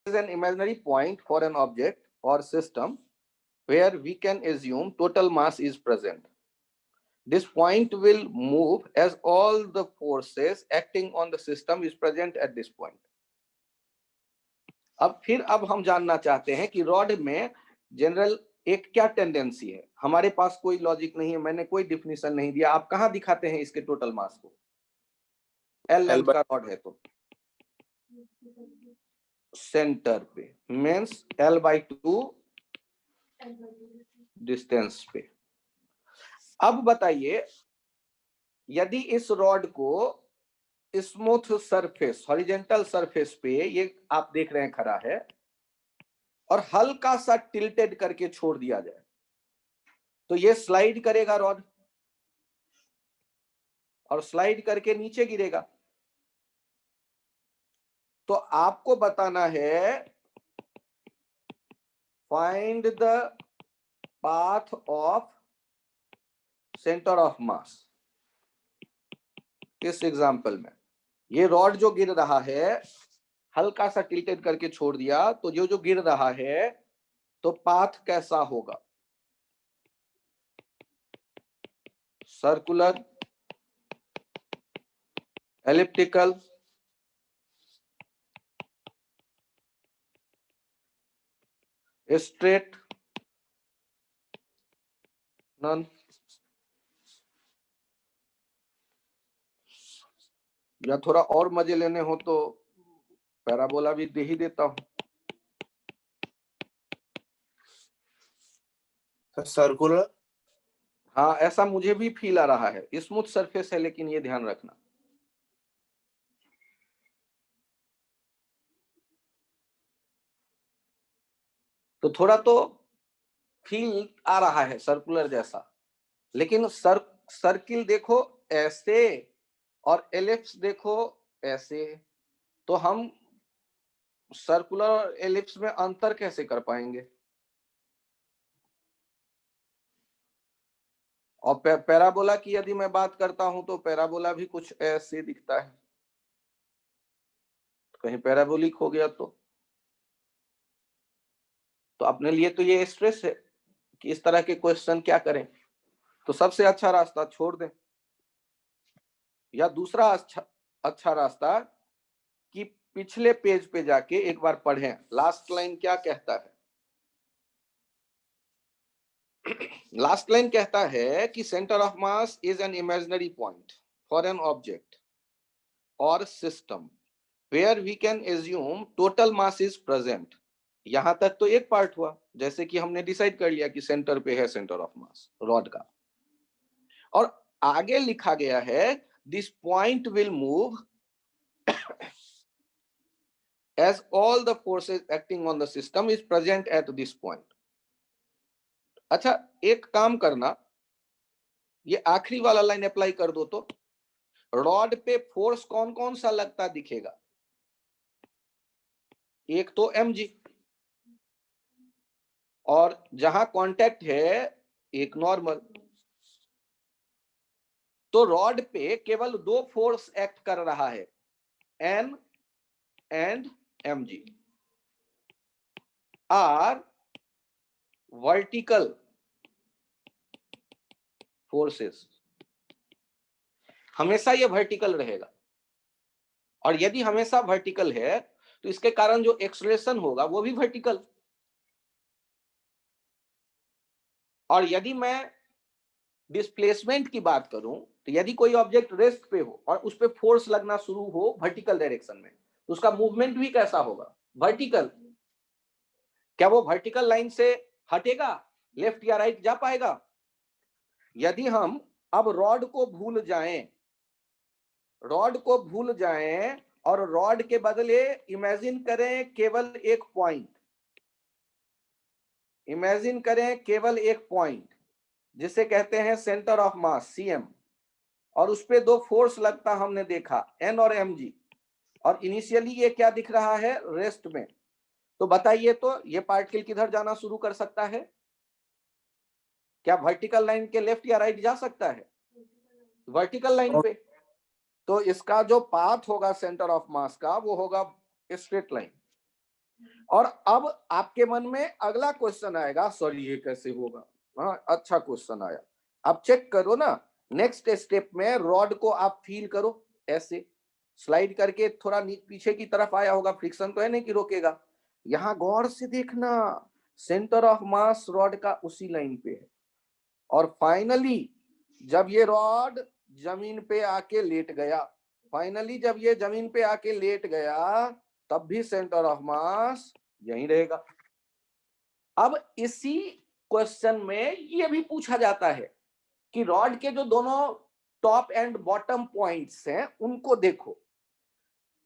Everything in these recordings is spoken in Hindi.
is an imaginary point for an object or system where we can assume total mass is present. This point will move as all the forces acting on the system is present at this point. अब हम जानना चाहते हैं कि रॉड में जनरल एक क्या टेंडेंसी है। हमारे पास कोई लॉजिक नहीं है, मैंने कोई डिफिनेशन नहीं दिया। आप कहां दिखाते हैं इसके टोटल मास को? एल लेंथ का रॉड है तो सेंटर पे, मीन्स L/2 डिस्टेंस पे। अब बताइए, यदि इस रॉड को स्मूथ सरफेस, हॉरिजॉन्टल सरफेस पे ये आप देख रहे हैं खड़ा है, और हल्का सा टिल्टेड करके छोड़ दिया जाए तो ये स्लाइड करेगा रॉड, और स्लाइड करके नीचे गिरेगा। तो आपको बताना है find the path of centre of मास। इस एग्जांपल में ये रॉड जो गिर रहा है, हल्का सा टिल्टेड करके छोड़ दिया, तो जो गिर रहा है तो पाथ कैसा होगा? सर्कुलर, एलिप्टिकल, स्ट्रेट, नन, या थोड़ा और मजे लेने हो तो पैराबोला भी दे ही देता हूं। सर्कुलर, हाँ, ऐसा मुझे भी फील आ रहा है। स्मूथ सरफेस है, लेकिन ये ध्यान रखना, तो थोड़ा तो फील आ रहा है सर्कुलर जैसा, लेकिन सर्किल देखो ऐसे और एलिप्स देखो ऐसे, तो हम सर्कुलर और एलिप्स में अंतर कैसे कर पाएंगे? और पैराबोला की यदि मैं बात करता हूं तो पैराबोला भी कुछ ऐसे दिखता है, कहीं पैराबोलिक हो गया तो अपने लिए तो ये स्ट्रेस है कि इस तरह के क्वेश्चन क्या करें। तो सबसे अच्छा रास्ता छोड़ दें, या दूसरा अच्छा रास्ता कि पिछले पेज पे जाके एक बार पढ़ें, लास्ट लाइन क्या कहता है। लास्ट लाइन कहता है कि centre of mass is an imaginary point for an object और system where we can assume total mass is present. यहां तक तो एक पार्ट हुआ, जैसे कि हमने डिसाइड कर लिया कि सेंटर पे है सेंटर ऑफ मास रॉड का, और आगे लिखा गया है this point will move as all the forces acting on the system is present at this point. अच्छा, एक काम करना, ये आखिरी वाला लाइन अप्लाई कर दो तो रॉड पे फोर्स कौन कौन सा लगता दिखेगा? एक तो mg, और जहां कांटेक्ट है एक नॉर्मल। तो रॉड पे केवल दो फोर्स एक्ट कर रहा है, n and mg are vertical forces. हमेशा ये वर्टिकल रहेगा, और यदि हमेशा वर्टिकल है तो इसके कारण जो एक्सेलरेशन होगा वो भी वर्टिकल। और यदि मैं डिस्प्लेसमेंट की बात करूं तो यदि कोई ऑब्जेक्ट रेस्ट पे हो और उस पे फोर्स लगना शुरू हो वर्टिकल डायरेक्शन में, तो उसका मूवमेंट भी कैसा होगा? वर्टिकल। क्या वो वर्टिकल लाइन से हटेगा, लेफ्ट या राइट जा पाएगा? यदि हम अब रॉड को भूल जाएं और रॉड के बदले इमेजिन करें केवल एक पॉइंट, जिसे कहते हैं सेंटर ऑफ मास CM, और उस पे दो फोर्स लगता हमने देखा N और mg, और इनिशियली ये क्या दिख रहा है? रेस्ट में। तो बताइए, तो ये पार्टिकल किधर जाना शुरू कर सकता है? क्या वर्टिकल लाइन के लेफ्ट या राइट जा सकता है? वर्टिकल लाइन पे। तो इसका जो पाथ होगा सेंटर ऑफ मास का वो होगा स्ट्रेट लाइन। और अब आपके मन में अगला क्वेश्चन आएगा, सॉरी ये कैसे होगा। हाँ, अच्छा क्वेश्चन आया। अब चेक करो ना, नेक्स्ट स्टेप में रॉड को आप फील करो, ऐसे स्लाइड करके थोड़ा पीछे की तरफ आया होगा, फ्रिक्शन तो है नहीं कि रोकेगा। यहां गौर से देखना, सेंटर ऑफ मास रॉड का उसी लाइन पे है। और फाइनली जब ये रॉड जमीन पे आके लेट गया, फाइनली जब ये जमीन पे आके लेट गया, तब भी सेंटर ऑफ मास यहीं रहेगा। अब इसी क्वेश्चन में ये भी पूछा जाता है कि रॉड के जो दोनों टॉप एंड बॉटम पॉइंट्स हैं उनको देखो,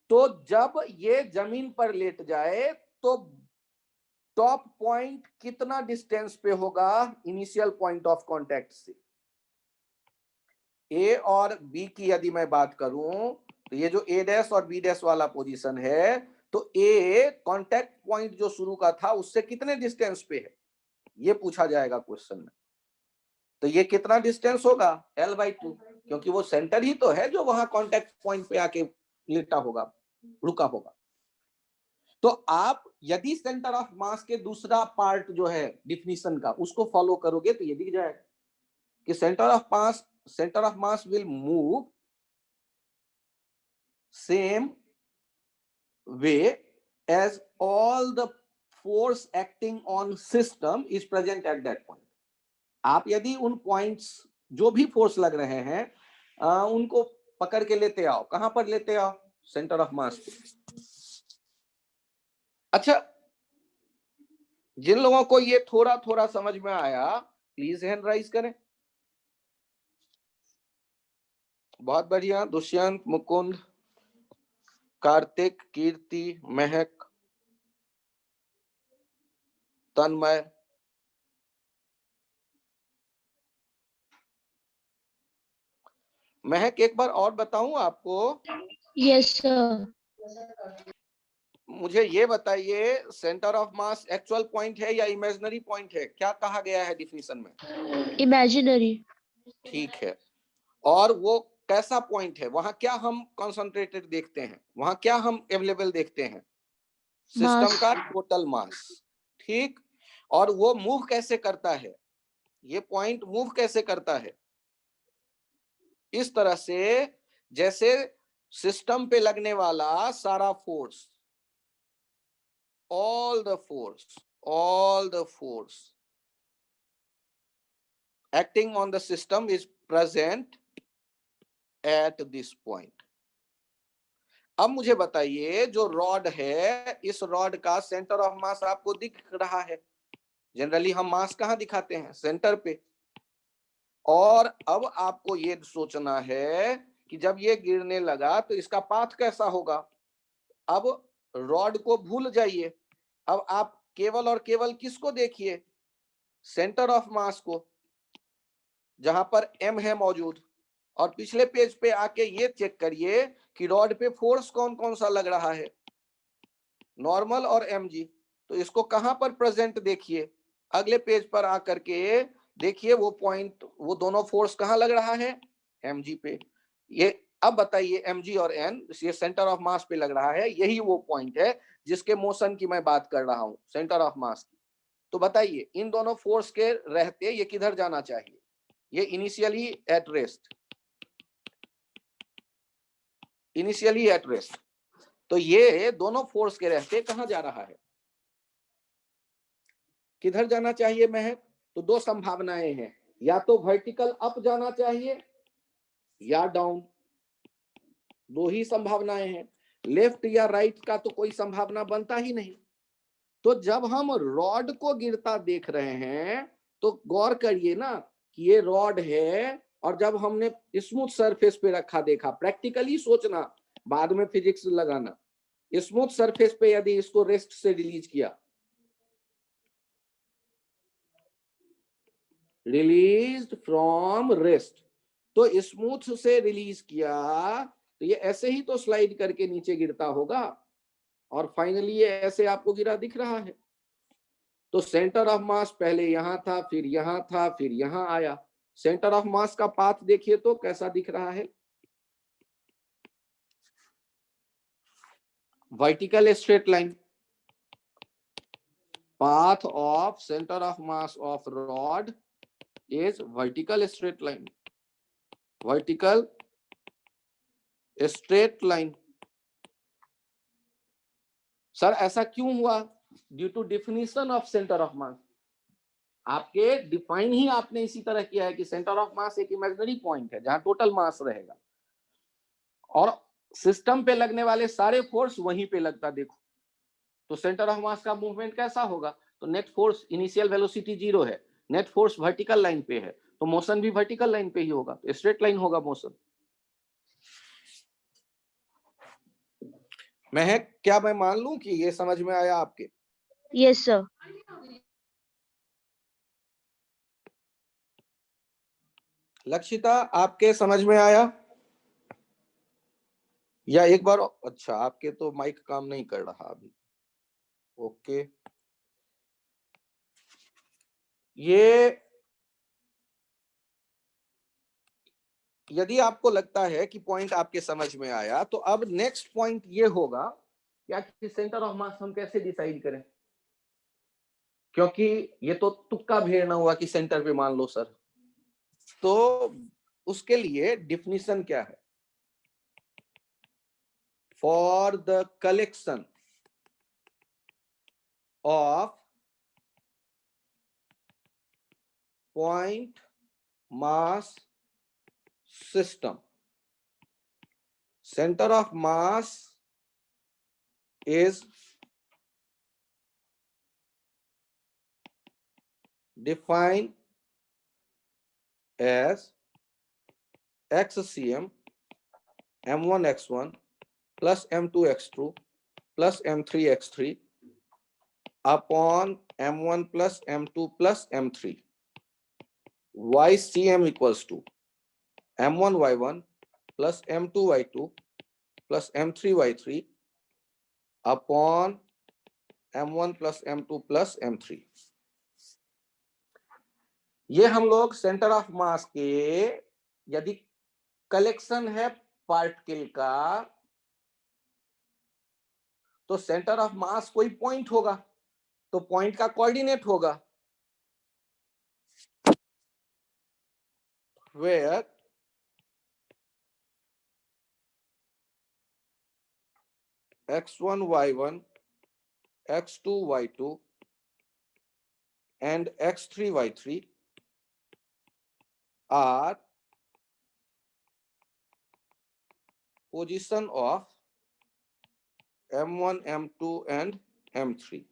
तो जब ये जमीन पर लेट जाए तो टॉप पॉइंट कितना डिस्टेंस पे होगा इनिशियल पॉइंट ऑफ कांटेक्ट से। ए और बी की यदि मैं बात करूं तो ये जो ए डैश और बी डैश वाला पोजीशन है, तो ए कांटेक्ट पॉइंट जो शुरू का था उससे कितने डिस्टेंस पे है, ये पूछा जाएगा क्वेश्चन में। तो ये कितना डिस्टेंस होगा, L/2, क्योंकि वो सेंटर ही तो है जो वहां कांटेक्ट पॉइंट पे आके लेटा होगा, रुका होगा। तो आप यदि सेंटर ऑफ मास के दूसरा पार्ट जो है डिफिनीशन का उसको फॉलो करोगे तो ये दिख जाएगा कि centre of mass will move same way as all the force acting on system is present at that point. आप यदि उन पॉइंट्स जो भी फोर्स लग रहे हैं उनको पकड़ के लेते आओ, कहां पर लेते आओ, सेंटर ऑफ मास पे। अच्छा, जिन लोगों को ये थोड़ा थोड़ा समझ में आया प्लीज हैंड राइज करें। बहुत बढ़िया, दुष्यंत, मुकुंद, कार्तिक, कीर्ति, महक, तन्मय। महक एक बार और बताऊं आपको? Yes sir. मुझे ये बताइए, centre of mass actual point है या इमेजिनरी पॉइंट है? क्या कहा गया है डिफिनीशन में? इमेजिनरी। ठीक है। और वो कैसा पॉइंट है, वहां क्या हम कंसंट्रेटेड देखते हैं, वहां क्या हम अवेलेबल देखते हैं, सिस्टम का टोटल मास। ठीक, और वो मूव कैसे करता है, ये पॉइंट मूव कैसे करता है, इस तरह से जैसे सिस्टम पे लगने वाला सारा force, all the force acting on the system is present at this point. अब मुझे बताइए, जो रॉड है, इस रॉड का सेंटर ऑफ मास आपको दिख रहा है। जनरली हम मास कहां दिखाते हैं, सेंटर पे। और अब आपको ये सोचना है कि जब ये गिरने लगा तो इसका पाथ कैसा होगा। अब रॉड को भूल जाइए, अब आप केवल और केवल किसको देखिए, सेंटर ऑफ मास को, जहां पर M है मौजूद। और पिछले पेज पे आके ये चेक करिए कि रॉड पे फोर्स कौन कौन सा लग रहा है, नॉर्मल और mg। तो इसको कहां पर प्रेजेंट देखिए, अगले पेज पर आकर के देखिए वो पॉइंट, वो दोनों फोर्स कहां लग रहा है, mg पे। ये अब बताइए, mg और n ये सेंटर ऑफ मास पे लग रहा है, यही वो पॉइंट है जिसके मोशन की मैं बात कर रहा हूं, सेंटर ऑफ मास की। तो बताइए, इन दोनों फोर्स के रहते ये किधर जाना चाहिए, ये initially at rest, initially at rest. तो ये दोनों फोर्स के रहते कहां जा रहा है, किधर जाना चाहिए महक? तो दो संभावनाएं हैं, या तो वर्टिकल अप जाना चाहिए या डाउन, दो ही संभावनाएं हैं। लेफ्ट या राइट का तो कोई संभावना बनता ही नहीं। तो जब हम रॉड को गिरता देख रहे हैं तो गौर करिए ना कि ये रॉड है, और जब हमने स्मूथ सरफेस पे रखा देखा, प्रैक्टिकली सोचना, बाद में फिजिक्स लगाना, स्मूथ सरफेस पे यदि इसको रेस्ट से रिलीज किया, रिलीज्ड फ्रॉम रेस्ट, तो स्मूथ से रिलीज किया तो ये ऐसे ही तो स्लाइड करके नीचे गिरता होगा, और फाइनली ये ऐसे आपको गिरा दिख रहा है। तो सेंटर ऑफ मास पहले यहां था, फिर यहां था, फिर यहां आया। सेंटर ऑफ मास का पाथ देखिए तो कैसा दिख रहा है, vertical straight line. path of center of mass of rod is vertical straight line. Vertical straight line. Sir ऐसा क्यों हुआ? Due to definition of centre of mass. आपके डिफाइन ही आपने इसी तरह किया है कि सेंटर ऑफ मास एक इमेजिनरी पॉइंट है जहां टोटल मास रहेगा और सिस्टम पे लगने वाले सारे फोर्स वहीं पे लगता. देखो तो सेंटर ऑफ मास का मूवमेंट कैसा होगा? तो नेट फोर्स, इनिशियल वेलोसिटी 0 है, नेट फोर्स वर्टिकल लाइन पे है, तो मोशन भी वर्टिकल लाइन पे ही होगा, तो स्ट्रेट लाइन होगा मोशन. क्या मैं मान लूं कि ये समझ में आया आपके? Yes, sir. लक्षिता आपके समझ में आया या एक बार? अच्छा, आपके तो माइक काम नहीं कर रहा अभी. ओके, ये यदि आपको लगता है कि पॉइंट आपके समझ में आया तो अब नेक्स्ट पॉइंट ये होगा क्या कि सेंटर ऑफ मास हम कैसे डिसाइड करें, क्योंकि ये तो तुक्का भेड़ना हुआ कि सेंटर पे मान लो सर. तो उसके लिए डिफिनीशन क्या है? For the collection of point mass system, center of mass is defined as xcm m1 x1 plus m2 x2 plus m3 x3 upon m1 plus m2 plus m3. ycm equals to m1 y1 plus m2 y2 plus m3 y3 upon m1 plus m2 plus m3. ये हम लोग सेंटर ऑफ मास के यदि कलेक्शन है पार्टिकल का तो सेंटर ऑफ मास कोई पॉइंट होगा तो पॉइंट का कोऑर्डिनेट होगा where x1 y1 x2 y2 and x3 y3 are position of m1 m2 and m3.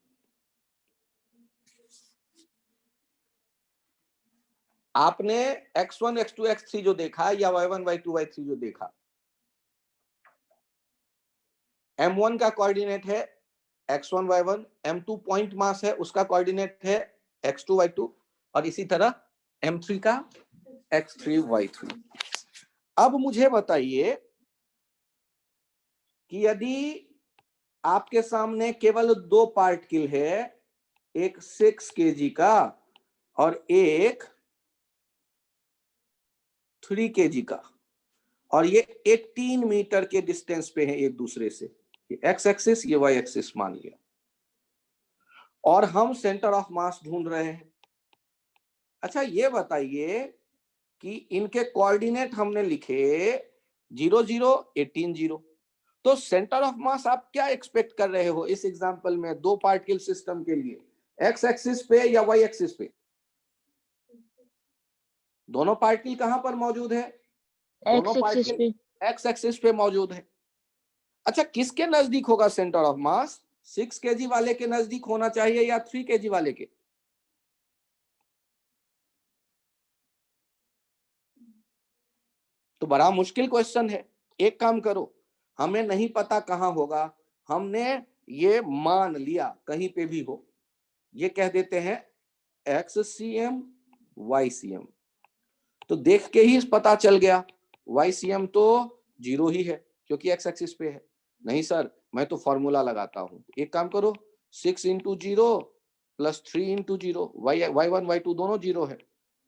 आपने x1 x2 x3 जो देखा या y1 y2 y3 जो देखा, m1 का कोऑर्डिनेट है x1 y1, m2 point mass है उसका कोऑर्डिनेट है x2 y2 और इसी तरह m3 का x3 y3. अब मुझे बताइए कि यदि आपके सामने केवल दो पार्टिकल है, एक 6 kg का और एक 3 kg का, और ये 18 मीटर के डिस्टेंस पे है एक दूसरे से, ये एक्स एक्सिस ये वाई एक्सिस मान लिया, और हम सेंटर ऑफ मास ढूंढ रहे हैं. अच्छा ये बताइए कि इनके कोऑर्डिनेट हमने लिखे 0 0 18 0, तो सेंटर ऑफ मास आप क्या एक्सपेक्ट कर रहे हो इस एग्जांपल में दो पार्टिकल सिस्टम के लिए, एक्स एक्सिस पे या वाई एक्सिस पे? दोनों पार्टिकल कहां पर मौजूद है? दोनों पार्टिकल एक्स एक्सिस पे मौजूद है. अच्छा किसके नजदीक होगा सेंटर ऑफ मास? 6 kg वाले के नजदीक होना चाहिए या 3 kg वाले के? तो बड़ा मुश्किल क्वेश्चन है. एक काम करो, हमें नहीं पता कहां होगा, हमने ये मान लिया कहीं पे भी हो, ये कह देते हैं XCM YCM. तो देख के ही पता चल गया YCM तो 0 ही है क्योंकि एक्स एक्सिस पे है. नहीं सर मैं तो फॉर्मूला लगाता हूं. एक काम करो 6 into 0 plus 3 into 0, y1 y2 दोनों 0 है,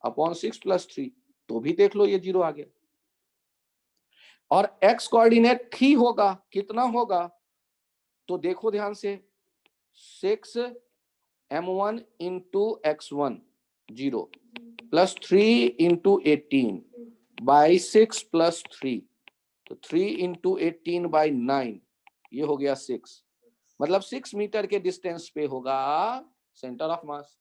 अपॉन 6 plus 3, तो भी देख लो ये 0 आ गया. और x कोऑर्डिनेट ही होगा, कितना होगा? तो देखो ध्यान से 6 m1 into x1 0 plus 3 into 18 by 6 plus 3, तो 3 into 18 by 9, ये हो गया 6, मतलब 6 मीटर के डिस्टेंस पे होगा सेंटर ऑफ मास।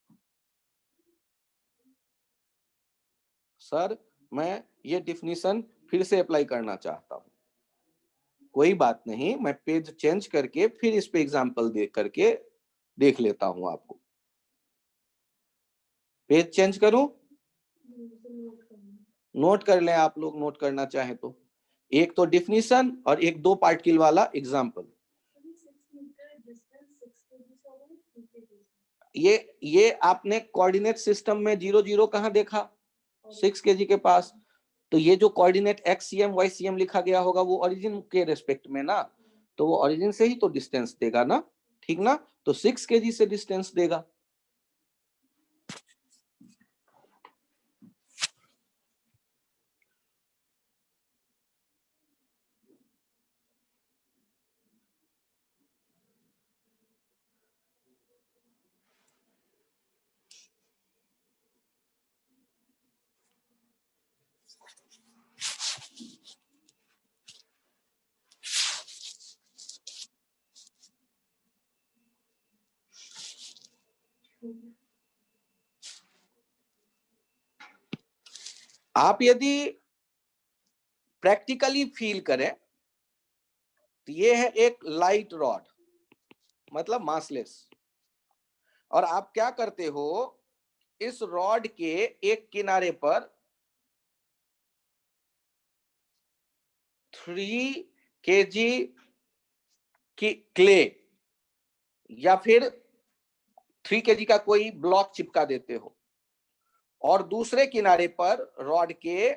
सर मैं ये डिफिनीशन फिर से अप्लाई करना चाहता हूं। कोई बात नहीं, मैं पेज चेंज करके फिर इस पे एग्जांपल दे करके देख लेता हूं आपको। पेज चेंज करूं? नोट कर लें आप लोग, नोट करना चाहे तो। एक तो डिफिनीशन और एक 2 पार्टिकल वाला एग्जांपल। ये आपने कोऑर्डिनेट सिस्टम में 0 0 कहां देखा? 6 kg के पास। तो ये जो कोऑर्डिनेट XCM YCM लिखा गया होगा वो ओरिजिन के रेस्पेक्ट में ना, तो वो ओरिजिन से ही तो डिस्टेंस देगा ना, ठीक ना? तो 6 kg से डिस्टेंस देगा। आप यदि प्रैक्टिकली फील करें तो ये है एक लाइट रॉड, मतलब मासलेस, और आप क्या करते हो, इस रॉड के एक किनारे पर 3 kg की क्ले या फिर 3 kg का कोई ब्लॉक चिपका देते हो, और दूसरे किनारे पर रॉड के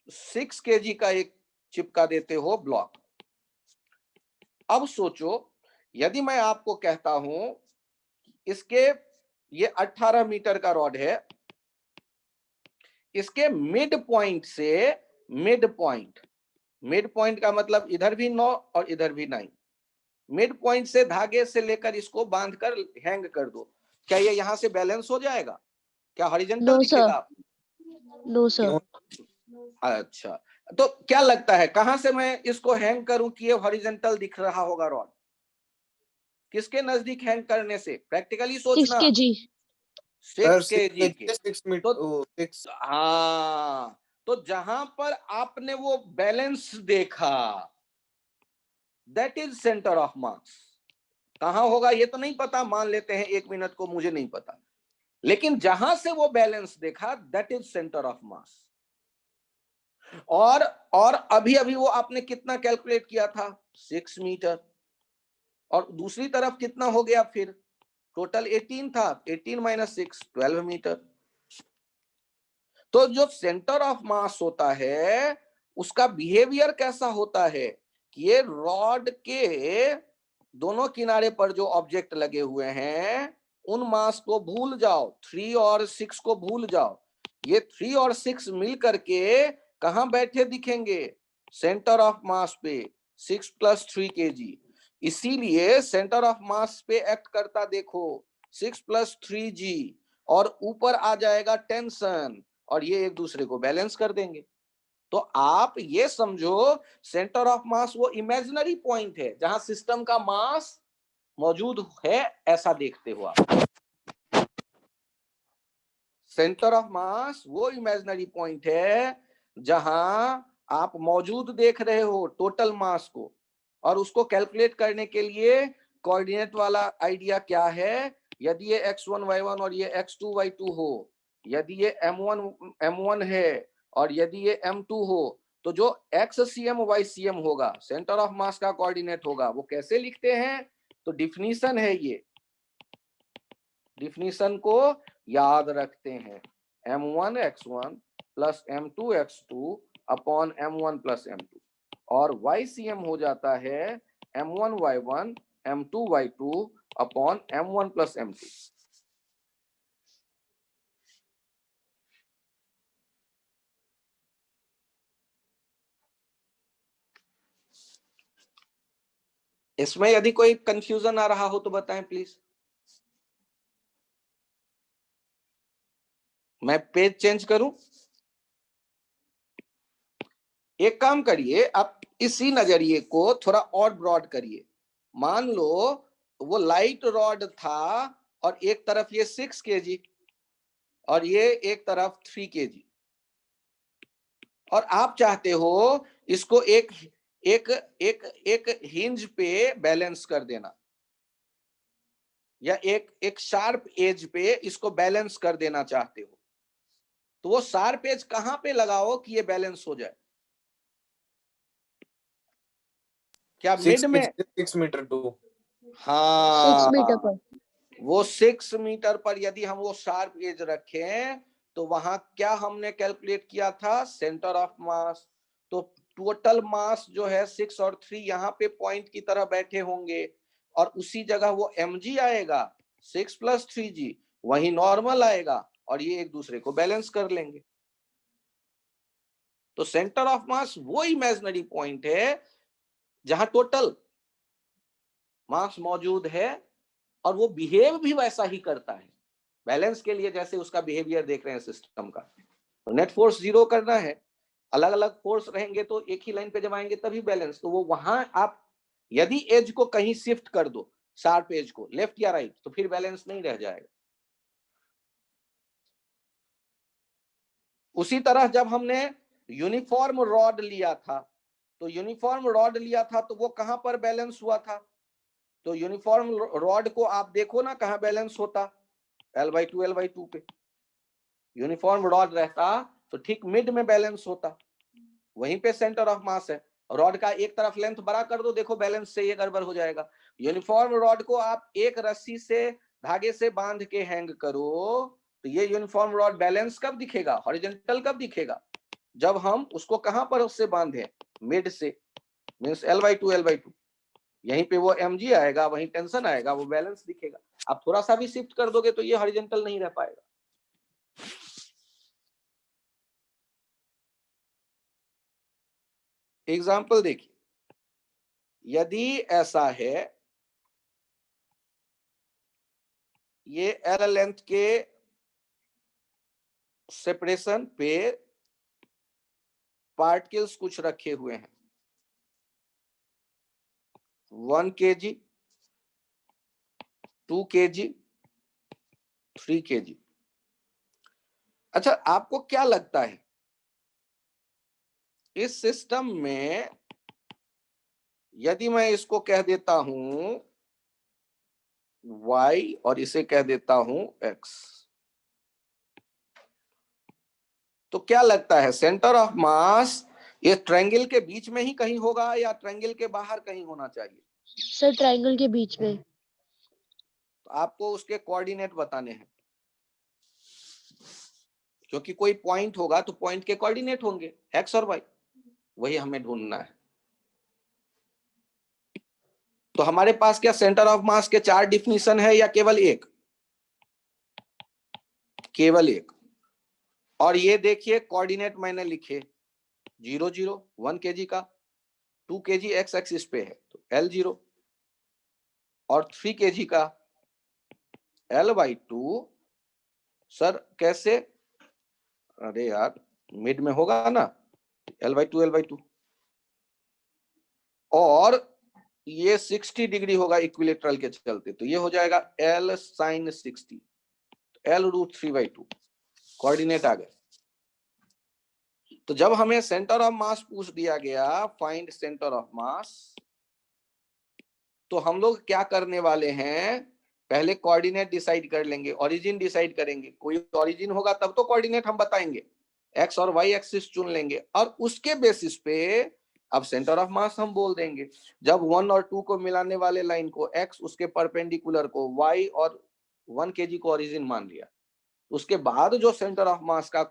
6 kg का एक चिपका देते हो ब्लॉक। अब सोचो, यदि मैं आपको कहता हूं इसके ये 18 मीटर का रॉड है, इसके मिड पॉइंट से मिड पॉइंट का मतलब इधर भी 9 और इधर भी 9, मिड पॉइंट से धागे से लेकर इसको बांध कर हैंग कर दो, क्या ये यहां से बैलेंस हो जाएगा? क्या हॉरिजॉन्टल No, sir. दिखेगा? No, sir. अच्छा, तो क्या लगता है कहां से मैं इसको हैंग करूं कि ये हॉरिजॉन्टल दिख रहा होगा रॉड? किसके नजदीक हैंग करने से? प्रैक्टिकली 6 सोचना। kg. 6 kg के। 6 मीटर, तो 6। हाँ, तो जहां पर आपने वो बैलेंस देखा, that is centre of mass. कहां होगा ये तो नहीं पता, मान लेते हैं 1 मिनट को, मुझे नहीं पता, लेकिन जहां से वो बैलेंस देखा दैट इज सेंटर ऑफ मास। और अभी अभी वो आपने कितना कैलकुलेट किया था? 6 मीटर, और दूसरी तरफ कितना हो गया फिर? टोटल 18 था, 18 माइनस 6 12 मीटर। तो जो सेंटर ऑफ मास होता है उसका बिहेवियर कैसा होता है कि ये रॉड के दोनों किनारे पर जो ऑब्जेक्ट लगे हुए हैं उन मास को भूल जाओ, 3 और 6 को भूल जाओ, ये 3 और 6 मिल करके कहां बैठे दिखेंगे? सेंटर ऑफ मास पे, 6 + 3 kg। इसीलिए सेंटर ऑफ मास पे एक्ट करता देखो 6 + 3g, और ऊपर आ जाएगा टेंशन, और ये एक दूसरे को बैलेंस कर देंगे। तो आप ये समझो, सेंटर ऑफ मास वो इमेजिनरी पॉइंट है जहां सिस्टम का मास मौजूद है, ऐसा देखते हो आप। सेंटर ऑफ मास वो इमेजिनरी पॉइंट है जहां आप मौजूद देख रहे हो टोटल मास को, और उसको कैलकुलेट करने के लिए कोऑर्डिनेट वाला आइडिया क्या है? यदि ये x1 y1 और ये x2 y2 हो, यदि ये m1 है और यदि ये m2 हो, तो जो xcm ycm होगा सेंटर ऑफ मास का कोऑर्डिनेट होगा, वो कैसे लिखते हैं? तो डिफिनीशन है ये, डिफिनीशन को याद रखते हैं, m1 x1 plus m2 x2 upon m1 plus m2, और ycm हो जाता है m1 y1 m2 y2 upon m1 plus m2। इसमें यदि कोई कंफ्यूजन आ रहा हो तो बताएं प्लीज। मैं पेज चेंज करूं? एक काम करिए, आप इसी नजरिए को थोड़ा और ब्रॉड करिए। मान लो वो लाइट रॉड था और एक तरफ ये 6 kg और ये एक तरफ 3 kg, और आप चाहते हो इसको एक एक एक एक हिंज पे बैलेंस कर देना, या एक शार्प एज पे इसको बैलेंस कर देना चाहते हो, तो वो शार्प एज कहां पे लगाओ कि ये बैलेंस हो जाए? क्या मिड में? 6 मीटर टू। 6 हाँ, मीटर पर। वो 6 मीटर पर यदि हम वो शार्प एज रखें तो वहां क्या हमने कैलकुलेट किया था? सेंटर ऑफ मास। तो टोटल मास जो है 6 और 3 यहाँ पे पॉइंट की तरह बैठे होंगे, और उसी जगह वो mg आएगा, 6 + 3g, वही नॉर्मल आएगा, और ये एक दूसरे को बैलेंस कर लेंगे। तो सेंटर ऑफ मास वो इमेजिनरी पॉइंट है जहां टोटल मास मौजूद है, और वो बिहेव भी वैसा ही करता है बैलेंस के लिए जैसे उसका बिहेवियर देख रहे हैं सिस्टम का। तो नेट फोर्स 0 करना है, अलग अलग फोर्स रहेंगे तो एक ही लाइन पे जब आएंगे तभी बैलेंस। तो वो वहां आप यदि एज को कहीं शिफ्ट कर दो, शार्प एज को लेफ्ट या राइट, तो फिर बैलेंस नहीं रह जाएगा। उसी तरह जब हमने यूनिफॉर्म रॉड लिया था, तो यूनिफॉर्म रॉड लिया था तो वो कहां पर बैलेंस हुआ था? तो यूनिफॉर्म रॉड को आप देखो ना कहां बैलेंस होता? L/2 L/2 पे यूनिफॉर्म रॉड रहता तो ठीक मिड में बैलेंस होता, वहीं पे सेंटर ऑफ मास है। रॉड का एक तरफ लेंथ बड़ा कर दो, देखो बैलेंस से ये गड़बड़ हो जाएगा। यूनिफॉर्म रॉड को आप एक रस्सी से धागे से बांध के हैंग करो, तो ये यूनिफॉर्म रॉड बैलेंस कब दिखेगा? हॉरिजॉन्टल कब दिखेगा? जब हम उसको कहां पर उससे बांधे? मिड से, मींस L/2 L/2, यहीं पे वो mg आएगा, वहीं टेंशन आएगा, वो बैलेंस दिखेगा। आप थोड़ा सा भी शिफ्ट कर दोगे तो ये हॉरिजॉन्टल नहीं रह पाएगा। एग्जाम्पल देखिए, यदि ऐसा है, ये एल लेंथ के सेपरेशन पे पार्टिकल्स कुछ रखे हुए हैं, 1 kg, 2 kg, 3 kg। अच्छा, आपको क्या लगता है इस सिस्टम में यदि मैं इसको कह देता हूं y और इसे कह देता हूं x, तो क्या लगता है सेंटर ऑफ मास ये ट्रायंगल के बीच में ही कहीं होगा या ट्रायंगल के बाहर कहीं होना चाहिए? सर ट्रायंगल के बीच में। तो आपको उसके कोऑर्डिनेट बताने हैं, क्योंकि कोई पॉइंट होगा तो पॉइंट के कोऑर्डिनेट होंगे x और y, वही हमें ढूंढना है। तो हमारे पास क्या सेंटर ऑफ मास के 4 डिफिनीशन है या केवल एक? केवल एक। और ये देखिए कोऑर्डिनेट मैंने लिखे 0 0 1 kg का, 2 kg x एक्सिस पे है तो L0, और 3 kg का L/2। सर कैसे? अरे यार मिड में होगा ना, L/2 L/2, और ये 60 डिग्री होगा इक्विलेटरल के चलते, तो ये हो जाएगा L sin 60, L√3/2। कोऑर्डिनेट आ गए। तो जब हमें सेंटर ऑफ मास पूछ दिया गया, फाइंड सेंटर ऑफ मास, तो हम लोग क्या करने वाले हैं? पहले कोऑर्डिनेट डिसाइड कर लेंगे, ओरिजिन डिसाइड करेंगे। कोई ओरिजिन होगा तब तो कोऑर्डिनेट हम बताएंगे, एक्स और वाई एक्सिस चुन लेंगे, और उसके बेसिस पे अब सेंटर ऑफ मास हम बोल देंगे। जब 1 और 2 को मिलाने वाले लाइन को x, उसके परपेंडिकुलर को y, और 1 kg को ओरिजिन मान लिया, उसके बाद जो सेंटर ऑफ मास का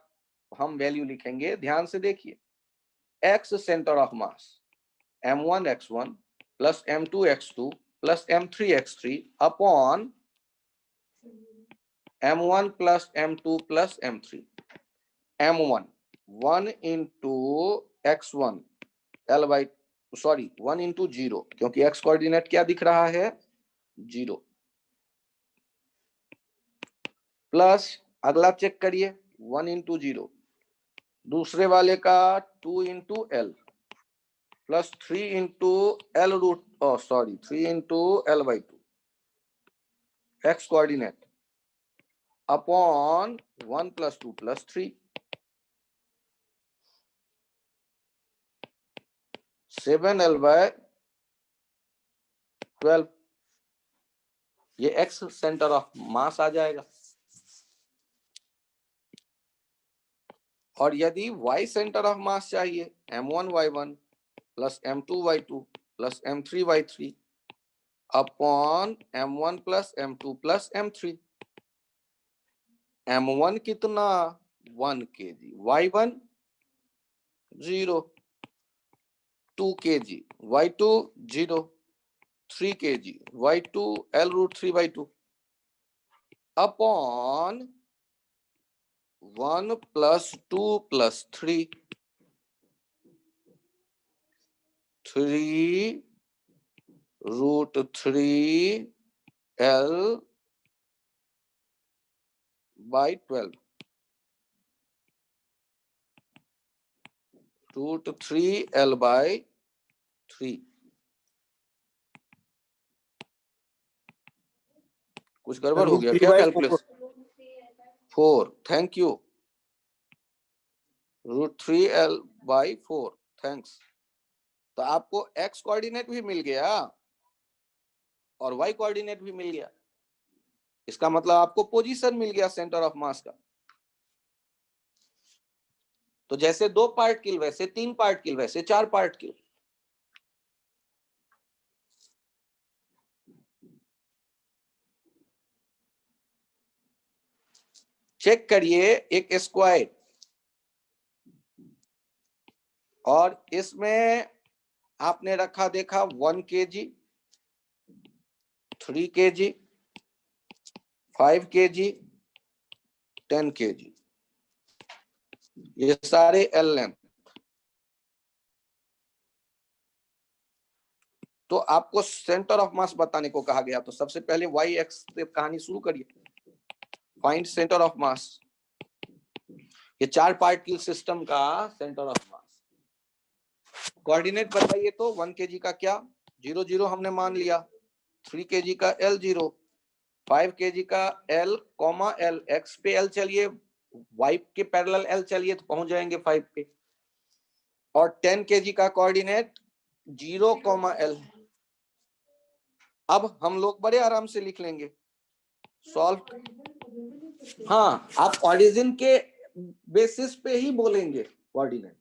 हम वैल्यू लिखेंगे, ध्यान से देखिए, x centre of mass m1x1 plus m2x2 plus m3x3 upon m1 plus m2 plus m3। m1 1 into x1 1 into 0, क्योंकि x कोऑर्डिनेट क्या दिख रहा है? 0, प्लस अगला चेक करिए 1 इंटू 0, दूसरे वाले का 2 into L plus 3 into L root 3 into L by 2 X coordinate upon 1 plus 2 plus 3 7L by 12, ये एक्स सेंटर ऑफ मास आ जाएगा। और यदि y सेंटर ऑफ मास चाहिए m1 y1 plus m2 y2 plus m3 y3 upon m1 plus m2 plus m3, m1 कितना 1 kg, y1 0, 2 kg, y2 0, 3 kg, y2 L root 3 by 2 upon 1 plus 2 plus 3 root 3 L by 12 root 3 L by 3। कुछ गड़बड़ हो गया क्या calculation? 4, thank you, root 3 L by 4, thanks. तो आपको x कोऑर्डिनेट भी मिल गया और y कोऑर्डिनेट भी मिल गया, इसका मतलब आपको पोजीशन मिल गया सेंटर ऑफ मास का। तो जैसे 2 पार्टिकल वैसे 3 पार्टिकल वैसे 4 पार्टिकल। चेक करिए एक स्क्वायर और इसमें आपने रखा देखा 1 kg, 3 kg, 5 kg, 10 kg, ये सारे L लेंथ। तो आपको सेंटर ऑफ मास बताने को कहा गया, तो सबसे पहले y एक्स से कहानी शुरू करिए। फाइंड सेंटर ऑफ मास, ये 4 पार्टिकल सिस्टम का सेंटर ऑफ मास। कोऑर्डिनेट बताइए तो 1 kg का क्या 0 0 हमने मान लिया, 3 kg का L 0, 5 kg का L कॉमा L, x पे L चलिए y के पैरेलल L चलिए तो पहुंच जाएंगे 5 पे, और 10 kg का कोऑर्डिनेट 0 कॉमा L। अब हम लोग बड़े आराम से लिख लेंगे सॉल्व। हाँ, आप ऑरिजिन के बेसिस पे ही बोलेंगे कोऑर्डिनेट,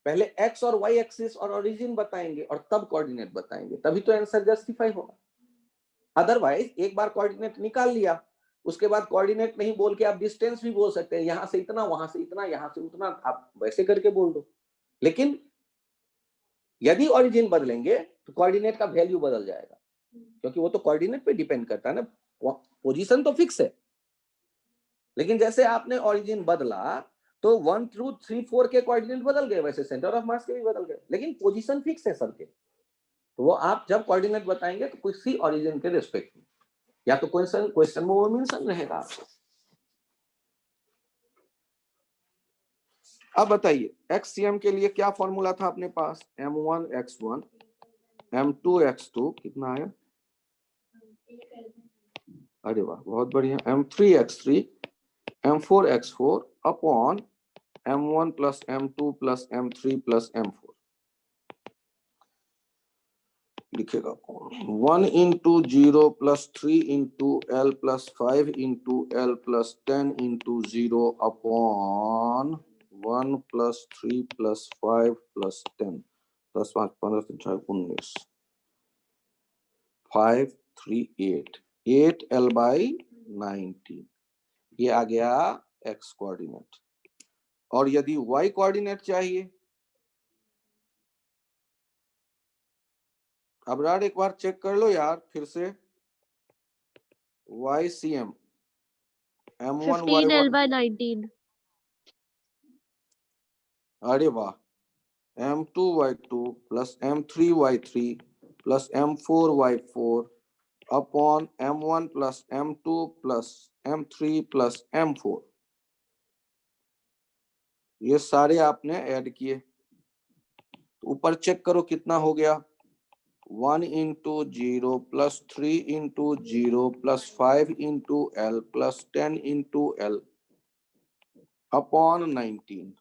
पहले एक्स और वाई एक्सिस और ओरिजिन बताएंगे और तब कोऑर्डिनेट बताएंगे, तभी तो आंसर जस्टिफाई होगा। अदरवाइज एक बार कोऑर्डिनेट निकाल लिया, उसके बाद कोऑर्डिनेट नहीं बोल के आप डिस्टेंस भी बोल सकते हैं, यहां से इतना, वहां से इतना, यहां से उतना, आप वैसे करके बोल दो। लेकिन यदि ओरिजिन बदलेंगे तो कोऑर्डिनेट का वैल्यू बदल जाएगा, क्योंकि वो तो कोऑर्डिनेट पे डिपेंड करता है ना, पोजीशन तो फिक्स है। लेकिन जैसे आपने ओरिजिन बदला तो 1 2 3 4 के कोऑर्डिनेट बदल गए, वैसे सेंटर ऑफ मास के भी बदल गए, लेकिन पोजीशन फिक्स है सबके। तो वो आप जब कोऑर्डिनेट बताएंगे तो किसी ओरिजिन के रिस्पेक्ट में, या तो क्वेश्चन में वो मेंशन रहेगा आपको। अब बताइए XCM के लिए क्या फॉर्मूला था अपने पास, M1 X1 M2 X2 कितना आया, अरे वाह बहुत बढ़िया, M3 X3 M4 X4 upon M1 plus M2 plus M3 plus M4 लिखेगा कौन, 1 into 0 plus 3 into L plus 5 into L plus 10 into 0 upon 1 plus 3 plus 5 plus 10, 10 5 15 19, 5 3 8, 8 L by 19, ये आ गया x कोऑर्डिनेट। और यदि y कोऑर्डिनेट चाहिए, अबरार एक बार चेक कर लो यार फिर से, YCM M1 15L Y1, by 19। अरे वाह, M2 Y2 plus M3 Y3 plus M4 Y4 upon M1 plus M2 plus M3 plus M4, ये सारे आपने ऐड किए, तो ऊपर चेक करो कितना हो गया, 1 into 0 plus 3 into 0 plus 5 into L plus 10 into L upon 19,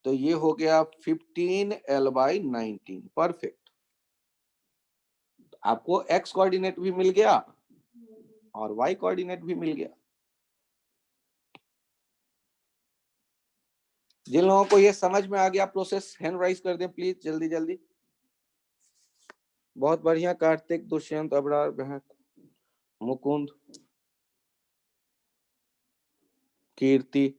तो ये हो गया 15L/19। परफेक्ट। आपको x कोऑर्डिनेट भी मिल गया और y कोऑर्डिनेट भी मिल गया। जिन लोगों को ये समझ में आ गया प्रोसेस, हैंड राइज कर दें प्लीज, जल्दी जल्दी। बहुत बढ़िया। कार्तिक, दुष्यंत, अबरार, बहक, मुकुंद, कीर्ति।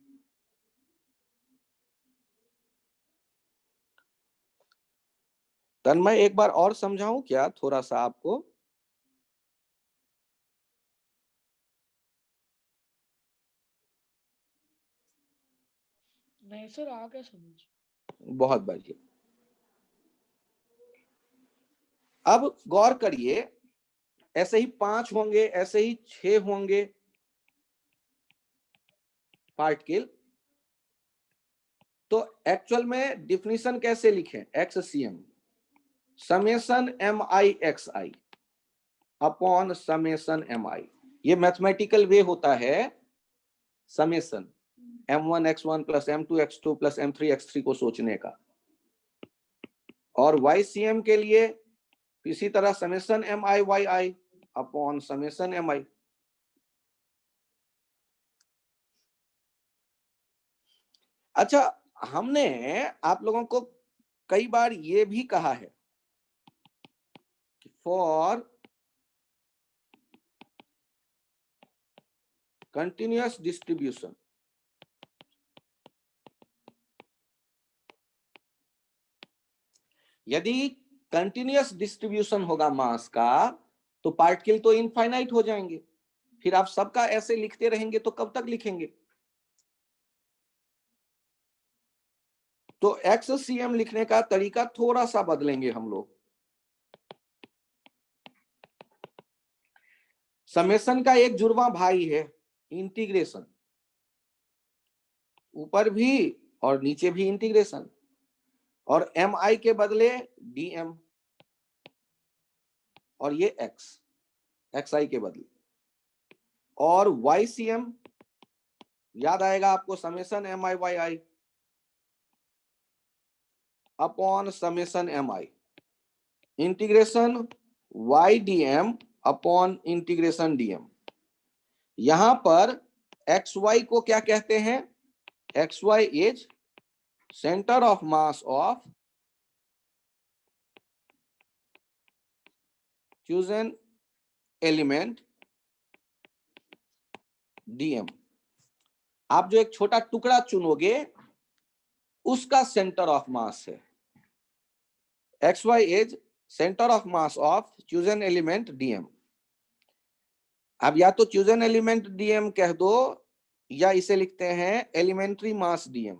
तन्मय, एक बार और समझाऊं क्या थोड़ा सा आपको? नहीं सर, आ गया समझ। बहुत बढ़िया। अब गौर करिए, ऐसे ही 5 होंगे, ऐसे ही 6 होंगे पार्टिकल, तो एक्चुअल में डिफिनीशन कैसे लिखें? XCM summation MI/XI upon summation MI। ये मैथमेटिकल वे होता है summation M1x1 plus M2x2 plus M3x3 को सोचने का। और YCM के लिए इसी तरह summation MI/YI upon summation MI। अच्छा, हमने आप लोगों को कई बार ये भी कहा है फॉर कंटिन्यूअस डिस्ट्रीब्यूशन, यदि कंटिन्यूअस डिस्ट्रीब्यूशन होगा मास का, तो पार्टिकल तो इनफाइनाइट हो जाएंगे। फिर आप सबका ऐसे लिखते रहेंगे तो कब तक लिखेंगे? तो XCM लिखने का तरीका थोड़ा सा बदलेंगे हम लोग। समेशन का एक जुड़वा भाई है इंटीग्रेशन, ऊपर भी और नीचे भी इंटीग्रेशन, और MI के बदले DM, और ये XI के बदले, और YCM याद आएगा आपको, summation MI/YI upon summation MI, integration YDM upon integration DM। यहां पर XY को क्या कहते हैं? XY is centre of mass of chosen element DM। आप जो एक छोटा टुकड़ा चुनोगे उसका सेंटर ऑफ मास है। XY is centre of mass of chosen element DM। अब या तो chosen एलिमेंट DM कह दो, या इसे लिखते हैं एलिमेंट्री मास DM।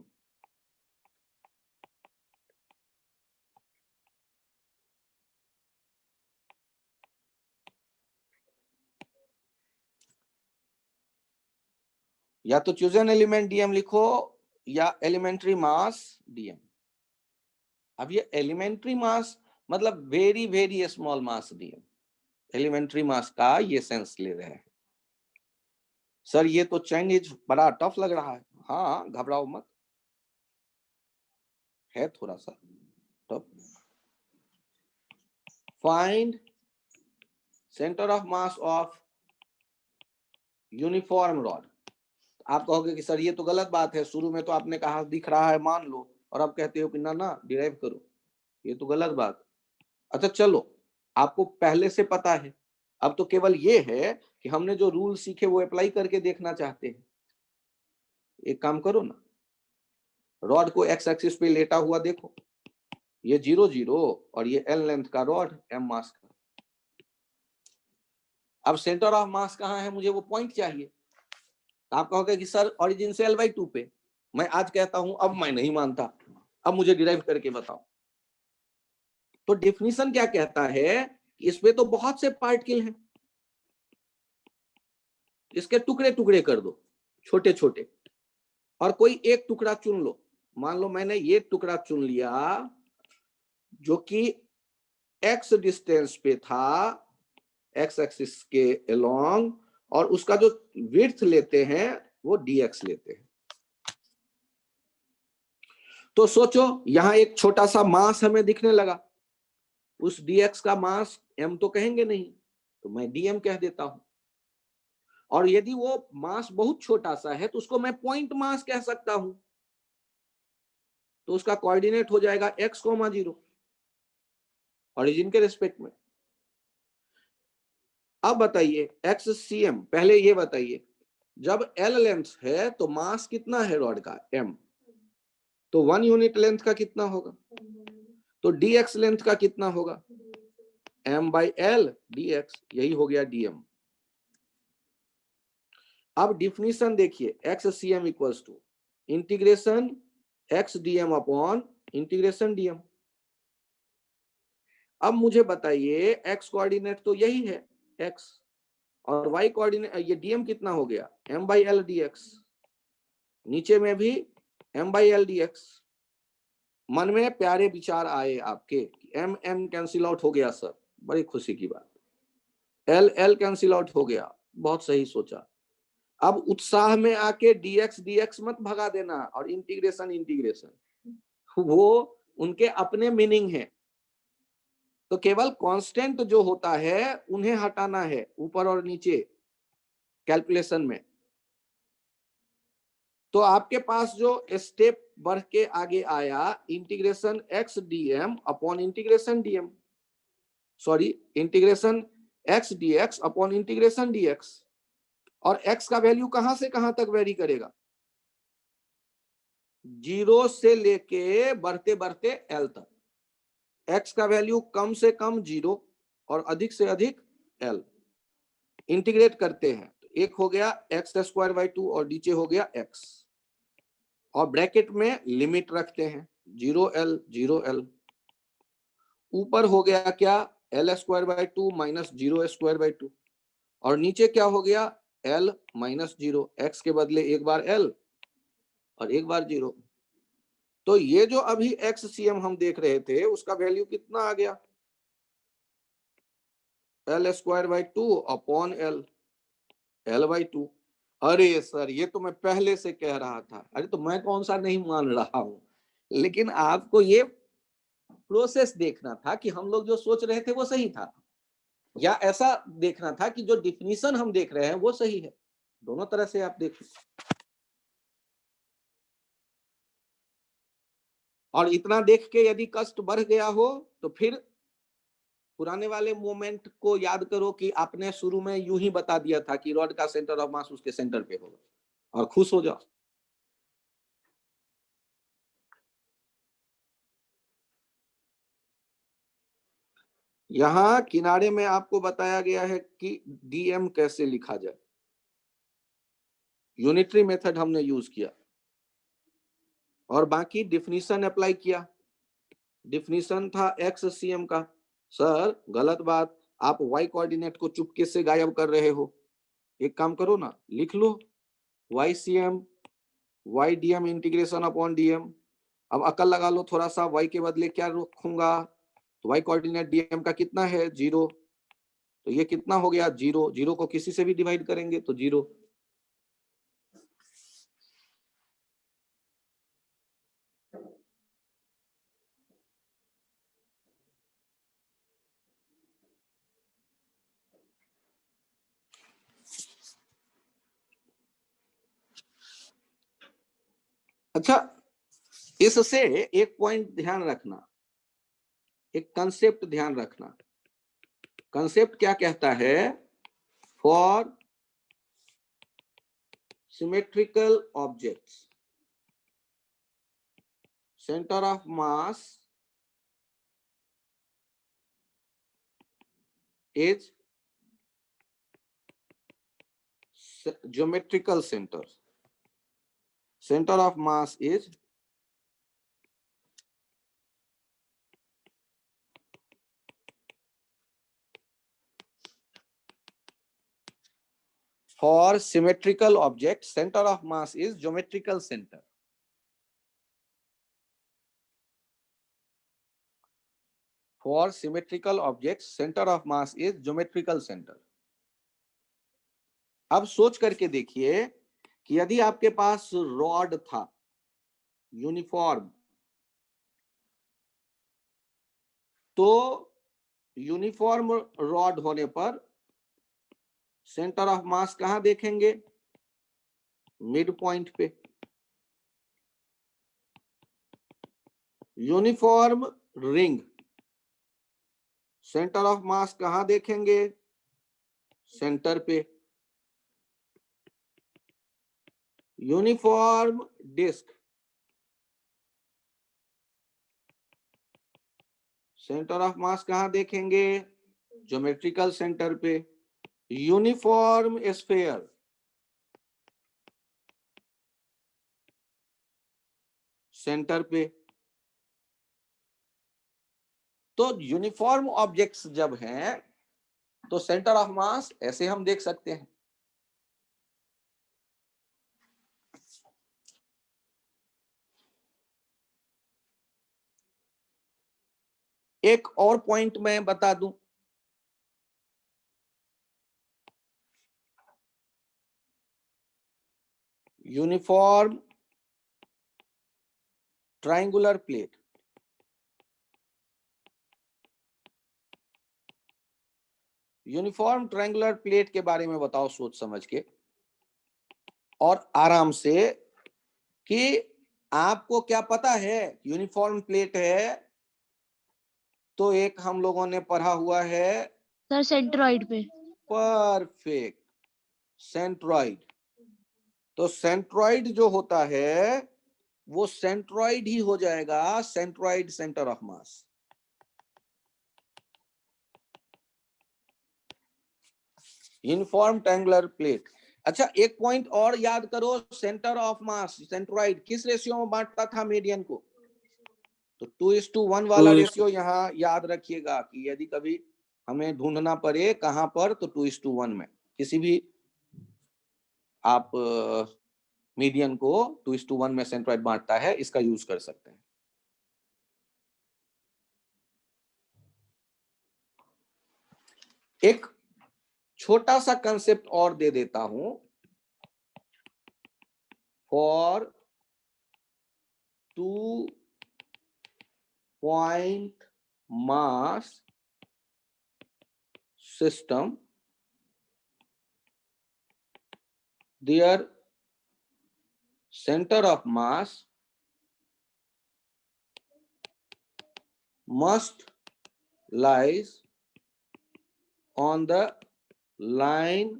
या तो chosen एलिमेंट DM लिखो या एलिमेंट्री मास DM। अब ये एलिमेंट्री मास मतलब very very small mass DM, elementary mass का ये सेंस ले रहे हैं। सर ये तो चाइनीज बड़ा टफ लग रहा है। हाँ, घबराओ मत, है थोड़ा सा tough. Find centre of mass of uniform rod. आप कहोगे कि सर ये तो गलत बात है, शुरू में तो आपने कहा दिख रहा है मान लो, और अब कहते हो कि ना ना डिराइव करो, ये तो गलत बात। अच्छा चलो, आपको पहले से पता है, अब तो केवल ये है कि हमने जो रूल सीखे वो अप्लाई करके देखना चाहते हैं। एक काम करो ना, रॉड को एक्स एक्सिस पे लेटा हुआ देखो, ये 0 0 और ये L लेंथ का रॉड, M मास का। अब सेंटर ऑफ मास कहाँ है? मुझे वो पॉइंट चाहिए। आप कहोगे कि सर ओरिजिन से L/2 पे। मैं आज कहता हूं, अब मैं नहीं मानता, अब मुझे डिराइव करके बताओ। तो डेफिनेशन क्या कहता है कि इसमें तो बहुत से पार्टिकल हैं, इसके टुकड़े टुकड़े कर दो छोटे छोटे, और कोई एक टुकड़ा चुन लो, मान लो मैंने ये टुकड़ा चुन लिया जो कि x डिस्टेंस पे था, x एक्सिस के अलोंग, और उसका जो विड्थ लेते हैं वो dx लेते हैं। तो सोचो यहां एक छोटा सा मास हमें दिखने लगा, उस dx का मास m तो कहेंगे नहीं, तो मैं dm कह देता हूं। और यदि वो मास बहुत छोटा सा है तो उसको मैं पॉइंट मास कह सकता हूं, तो उसका कोऑर्डिनेट हो जाएगा x, 0 ओरिजिन के रिस्पेक्ट में। अब बताइए XCM, पहले ये बताइए जब L लेंथ है तो मास कितना है रॉड का, m, तो 1 यूनिट लेंथ का कितना होगा, तो dx लेंथ का कितना होगा, m/l dx, यही हो गया dm। अब डिफिनीशन देखिए, XCM equals to integration x dm upon integration dm। अब मुझे बताइए x कोऑर्डिनेट तो यही है x, और y कोऑर्डिनेट ये dm कितना हो गया, m/l dx, नीचे में भी m/l dx। मन में प्यारे विचार आए आपके, m m कैंसिल आउट हो गया सर, बड़ी खुशी की बात, l l कैंसिल आउट हो गया, बहुत सही सोचा। अब उत्साह में आके dx dx मत भगा देना, और इंटीग्रेशन इंटीग्रेशन वो उनके अपने मीनिंग है, तो केवल कांस्टेंट जो होता है उन्हें हटाना है ऊपर और नीचे कैलकुलेशन में। तो आपके पास जो स्टेप बढ़ के आगे आया, integration x dm upon integration dm, sorry integration x dx upon integration dx, और x का वैल्यू कहां से कहां तक वेरी करेगा, 0 से लेके बढ़ते बढ़ते l तक। x का वैल्यू कम से कम 0 और अधिक से अधिक l। इंटीग्रेट करते हैं तो एक हो गया x²/2 और नीचे हो गया x, और ब्रैकेट में लिमिट रखते हैं 0l 0l। ऊपर हो गया क्या, l²/2 माइनस 0²/2, और नीचे क्या हो गया, l माइनस 0, x के बदले एक बार l और एक बार 0। तो ये जो अभी XCM हम देख रहे थे उसका वैल्यू कितना आ गया, l²/2 अपॉन l, l/2। अरे सर ये तो मैं पहले से कह रहा था, अरे तो मैं कौन सा नहीं मान रहा हूं, लेकिन आपको ये प्रोसेस देखना था कि हम लोग जो सोच रहे थे वो सही था, या ऐसा देखना था कि जो डिफिनीशन हम देख रहे हैं वो सही है। दोनों तरह से आप देखिए। और इतना देख के यदि कष्ट बढ़ गया हो तो फिर पुराने वाले मोमेंट को याद करो कि आपने शुरू में यूं ही बता दिया था कि रॉड का सेंटर ऑफ मास उसके सेंटर पे होगा, और खुश हो जाओ। यहां किनारे में आपको बताया गया है कि dm कैसे लिखा जाए, यूनिटरी मेथड हमने यूज किया, और बाकी डिफिनीशन अप्लाई किया। डिफिनीशन था XCM का, सर गलत बात, आप y कोऑर्डिनेट को चुपके से गायब कर रहे हो, एक काम करो ना, लिख लो YCM y dm integration upon dm। अब अकल लगा लो थोड़ा सा, y के बदले क्या रखूंगा, तो y कोऑर्डिनेट dm का कितना है 0, तो ये कितना हो गया 0, 0 को किसी से भी डिवाइड करेंगे तो 0। अच्छा, इससे एक पॉइंट ध्यान रखना, एक कंसेप्ट ध्यान रखना। कंसेप्ट क्या कहता है, for symmetrical objects center of mass is geometrical center, center of mass is for symmetrical object center of mass is geometrical center। For symmetrical objects, center of mass is geometrical center. अब सोच करके देखिए कि यदि आपके पास रॉड था यूनिफॉर्म, तो यूनिफॉर्म रॉड होने पर सेंटर ऑफ मास कहां देखेंगे? मिड पॉइंट पे। Uniform ring, centre of mass कहां देखेंगे? सेंटर पे। Uniform disc, centre of mass कहां देखेंगे? ज्योमेट्रिकल सेंटर पे। यूनिफॉर्म स्फीयर, सेंटर पे। तो यूनिफॉर्म ऑब्जेक्ट्स जब हैं तो सेंटर ऑफ मास ऐसे हम देख सकते हैं। एक और पॉइंट मैं बता दूं, uniform triangular plate, uniform triangular plate के बारे में बताओ सोच समझ के और आराम से, कि आपको क्या पता है यूनिफॉर्म प्लेट है तो एक हम लोगों ने पढ़ा हुआ है सर सेंट्रॉइड पे। Perfect, centroid. तो सेंट्रॉइड जो होता है वो सेंट्रॉइड ही हो जाएगा, centroid centre of mass. Uniform triangular plate. अच्छा एक पॉइंट और याद करो, सेंटर ऑफ मास सेंट्रॉइड किस रेशियो में बांटता था मीडियन को? तो 2:1 वाला रेशियो यहाँ याद रखिएगा कि यदि कभी हमें ढूंढना पड़े कहां पर, तो 2:1 में किसी भी आप मीडियन को 2:1 में सेंट्रॉइड बांटता है, इसका यूज कर सकते हैं। एक छोटा सा कंसेप्ट और दे देता हूं, for 2 point mass system, their center of mass must lies on the line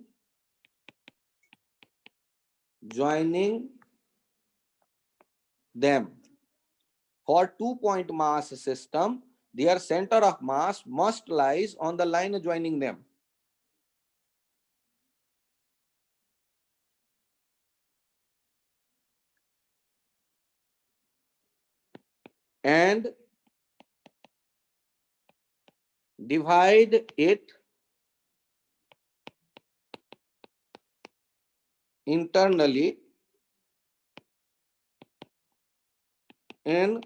joining them. For 2-point mass system, their center of mass must lies on the line joining them. And divide it internally in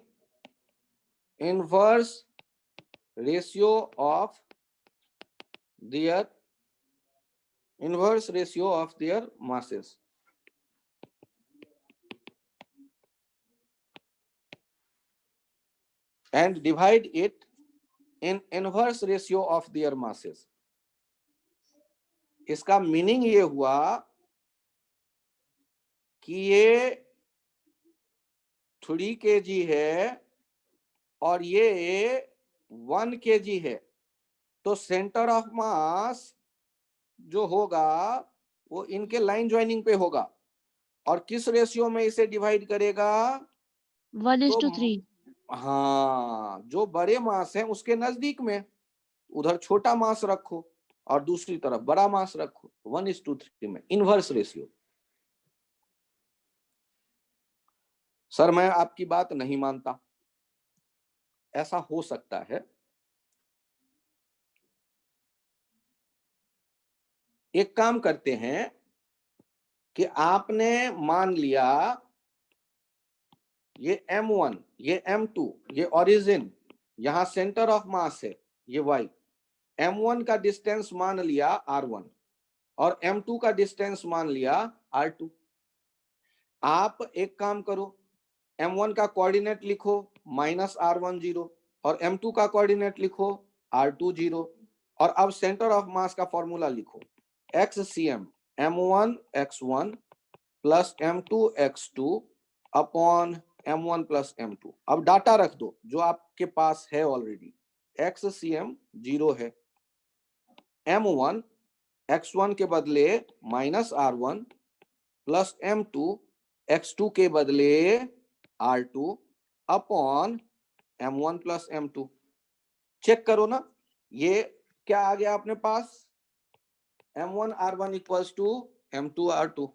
inverse ratio of their masses. And divide it in inverse ratio of their masses. इसका मीनिंग ये हुआ कि ये 3 kg है और ये 1 kg है, तो सेंटर ऑफ मास जो होगा वो इनके लाइन ज्वाइनिंग पे होगा। और किस रेशियो में इसे डिवाइड करेगा? 1:3। हाँ, जो बड़े मास है उसके नजदीक में उधर छोटा मास रखो और दूसरी तरफ बड़ा मास रखो, 1:3 में इनवर्स रेशियो। सर मैं आपकी बात नहीं मानता, ऐसा हो सकता है। एक काम करते हैं कि आपने मान लिया ये M1, ये M2, ये ओरिजिन, यहाँ सेंटर ऑफ मास है ये y, m1 का डिस्टेंस मान लिया r1 और m2 का डिस्टेंस मान लिया r2। आप एक काम करो, m1 का कोऑर्डिनेट लिखो -r1 0 और m2 का कोऑर्डिनेट लिखो r2 0, और अब सेंटर ऑफ मास का फॉर्मूला लिखो XCM m1 x1 plus m2 x2 upon m1 plus m2। अब डाटा रख दो जो आपके पास है ऑलरेडी। XCM 0 है, m1 x1 के बदले -r1 प्लस m2 x2 के बदले r2 upon m1 plus m2। Check करो ना, ये क्या आ गया अपने पास, m1 r1 equals to m2 r2।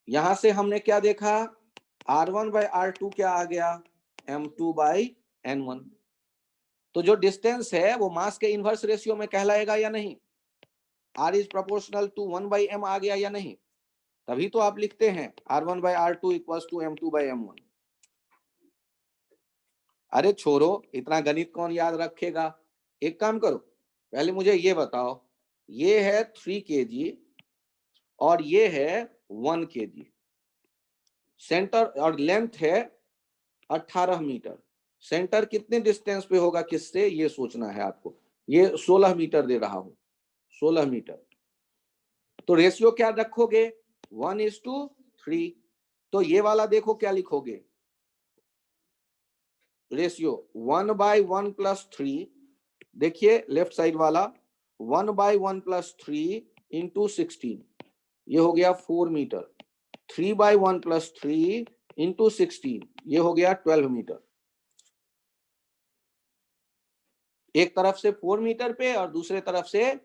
यहां से हमने क्या देखा, r1 बाय r2 क्या आ गया, m2 बाय n1। तो जो डिस्टेंस है वो मास के इनवर्स रेशियो में कहलाएगा या नहीं, r is proportional to 1 by m आ गया या नहीं, तभी तो आप लिखते हैं r1 bye r2 equals to m2 bye m1। अरे छोड़ो, इतना गणित कौन याद रखेगा, एक काम करो, पहले मुझे ये बताओ, ये है 3 kg और ये है 1 kg, सेंटर और लेंथ है 18 मीटर, सेंटर कितने डिस्टेंस पे होगा किससे, ये सोचना है आपको। ये 16 मीटर दे रहा हूं, 16 मीटर। तो रेशियो क्या रखोगे, 1:3। तो ये वाला देखो क्या लिखोगे, रेशियो 1/1 प्लस 3। देखिए लेफ्ट साइड वाला 1/1 प्लस 3 इंटू 16, ये हो गया 4 मीटर। 3/1 प्लस 3 इंटू 16, ये हो गया 12 मीटर। एक तरफ से 4 मीटर पे और दूसरे तरफ से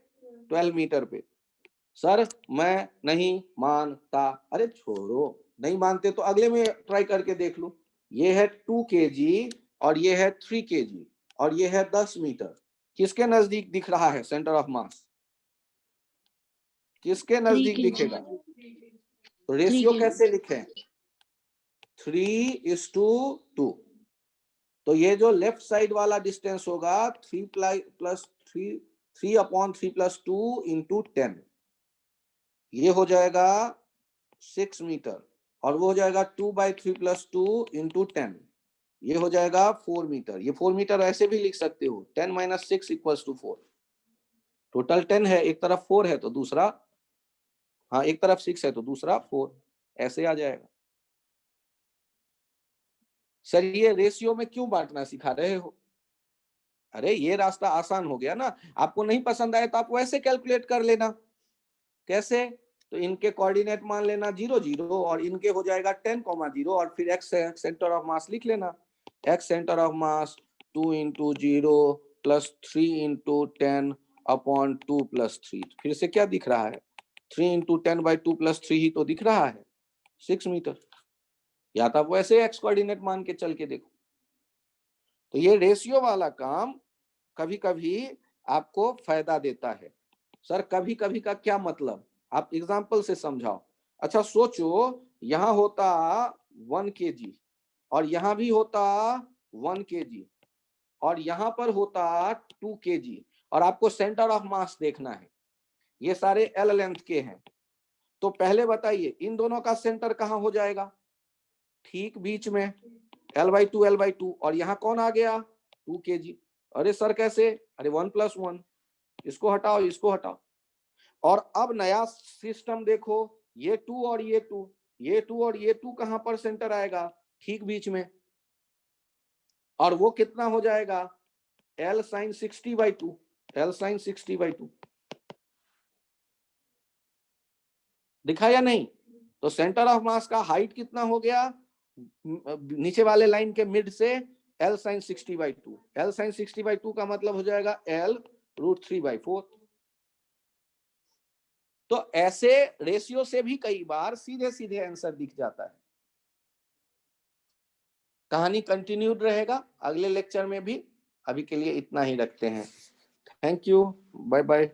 12 मीटर पे। सर मैं नहीं मानता, अरे छोड़ो, नहीं मानते तो अगले में ट्राई करके देख लो। ये है 2 kg और ये है 3 kg और ये है 10 मीटर। किसके नजदीक दिख रहा है सेंटर ऑफ मास, किसके 3 नजदीक kg, दिखेगा। तो 3 रेशियो kg, कैसे लिखें, 3:2। तो ये जो लेफ्ट साइड वाला डिस्टेंस होगा 3 प्लस 2 इंटू 10, ये हो जाएगा 6 मीटर, और वो हो जाएगा 2/3 प्लस 2 इंटू 10, ये हो जाएगा 4 मीटर। ये 4 मीटर ऐसे भी लिख सकते हो, 10 - 6 इक्वल्स टू 4। टोटल 10 है, एक तरफ 4 है तो दूसरा, हाँ एक तरफ 6 है तो दूसरा 4, ऐसे आ जाएगा। सर ये रेशियो में क्यों बांटना सिखा रहे हो, अरे ये रास्ता आसान हो गया ना, आपको नहीं पसंद आए तो आप वैसे कैलकुलेट कर लेना। कैसे, तो इनके कोऑर्डिनेट मान लेना 0 0 और इनके हो जाएगा 10, 0 और फिर x सेंटर ऑफ मास लिख लेना, x centre of mass 2 into 0 plus 3 into 10 upon 2 plus 3। फिर से क्या दिख रहा है, 3 इंटू 10/2 प्लस 3 ही तो दिख रहा है, 6 मीटर। या तो आप वैसे x कोऑर्डिनेट मान के चल के देखो। तो ये रेशियो वाला काम कभी कभी आपको फायदा देता है। सर कभी कभी का क्या मतलब, आप एग्जाम्पल से समझाओ। अच्छा सोचो, यहां होता 1 kg और यहां भी होता 1 kg और यहां पर होता 2 kg, और आपको सेंटर ऑफ मास देखना है, ये सारे L लेंथ के हैं। तो पहले बताइए इन दोनों का सेंटर कहां हो जाएगा, ठीक बीच में, L/2 L/2, और यहाँ कौन आ गया 2 kg। अरे सर कैसे, अरे 1 + 1, इसको हटाओ इसको हटाओ, और अब नया सिस्टम देखो, ये 2 और ये 2, ये 2 और ये 2 कहां पर सेंटर आएगा, ठीक बीच में, और वो कितना हो जाएगा L sin 60/2, L sin 60/2 दिखा या नहीं। तो सेंटर ऑफ मास का हाइट कितना हो गया, नीचे वाले लाइन के मिड से L sin 60/2, L sin 60/2 का मतलब हो जाएगा L√3/4। तो ऐसे रेशियो से भी कई बार सीधे सीधे आंसर दिख जाता है। कहानी कंटिन्यूड रहेगा अगले लेक्चर में भी, अभी के लिए इतना ही रखते हैं। Thank you, bye bye.